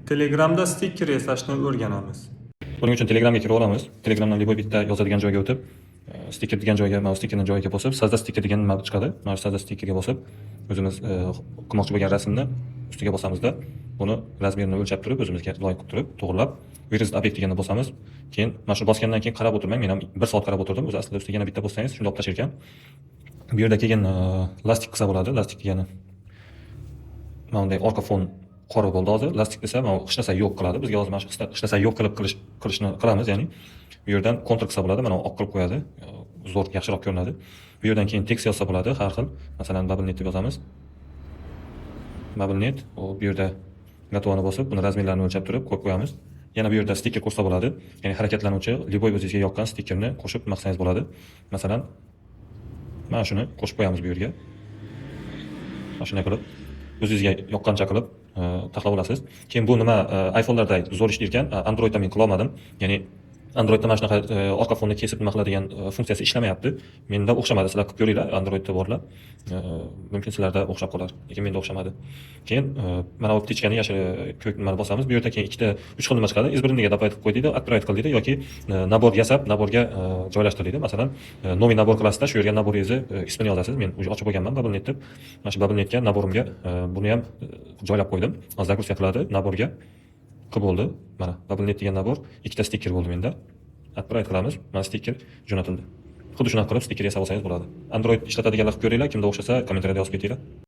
Telegramda stiker yasashni o'rganamiz. Buning uchun Telegramga kirib olamiz. Telegramdan liboy bitta yozadigan joyga o'tib, stiker degan joyga, mana stikerni joyiga bosib, sazda stiker degan nima chiqadi. Mana sazda stikerga bosib, o'zimiz qilmoqchi bo'lgan rasmni ustiga bosamizda, buni razmerini o'lchab turib, o'zimizga loyiq qilib turib, to'g'rilab, Where is the object deganni bosamiz. Keyin mana shu bosgandan keyin qarab o'tirmang. Men ham 1 soat qarab o'tirdim. O'zi aslida ustiga yana bitta bossangiz, shunda olib tashlar ekan. Bu yerda keyin lastik qilsa bo'ladi. Lastik degani mana bunday orqa fon qora bo'ldi hozir. Lastik desa, mana hech narsa yo'q qiladi. Bizga hozir mana shu hech narsa yo'q qilishni qilamiz, ya'ni bu yerdan kontur qilsa bo'ladi, mana oq qilib qo'yadi. Zo'r, yaxshiroq ko'rinadi. Bu yerdan keyin tekst yozsa bo'ladi, har xil. Masalan, BubbleNet deb yozamiz. BubbleNet, bu yerda gatovani bosib, buni razmerlarini o'lchab turib qo'yib qo'yamiz. Yana bu yerda stiker qo'shsa bo'ladi. Ya'ni harakatlanuvchi, liboy o'zingizga yoqqan stikerni qo'shib maqsangiz bo'ladi. Masalan, mana shuni qo'shib qo'yamiz bu yerga. Mana shunday qilib o'zingizga yoqqancha qilib taxlab olasiz. Keyin bu nima iPhone'larda zo'r ishlar ekan, Androidda men qila olmadim. Ya'ni Androidda mana shunaqa orqa fonni kesib nima qiladigan funksiyasi ishlamayapti. Menda o'xshamadi. Sizlar qilib ko'ringlar, Androidda borlar. Mumkin sizlarda o'xshab qolar, lekin menda o'xshamadi. Keyin mana bu ptichkani yashil ko'k nimani bosamiz. Bu yerda keyin ikkita 3 xil nima chiqadi. Izbirniga dapayt qo'y deydi, отправить qil deydi yoki nabor yasab, naborga joylashtir deydi. Masalan, noviy nabor qilasizda, shu yerga naboringizni ismini yozasiz. Men уже ochib bo'lganman BubbleNet deb. Mana shu BubbleNetga naborimga buni ham joylab qo'ydim. Hozir zagruzka qiladi naborga. Qilib bo'ldi. Mana BubbleNet degan nabor, ikkita stiker bo'ldi menda. Отправить qilamiz. Mana stiker jo'natildi. Xuddi shunaqa qilib stiker yasab olsangiz bo'ladi. Android ishlatadiganlar qilib ko'ringlar, kimda o'xshasa kommentariyada yozib ketinglar.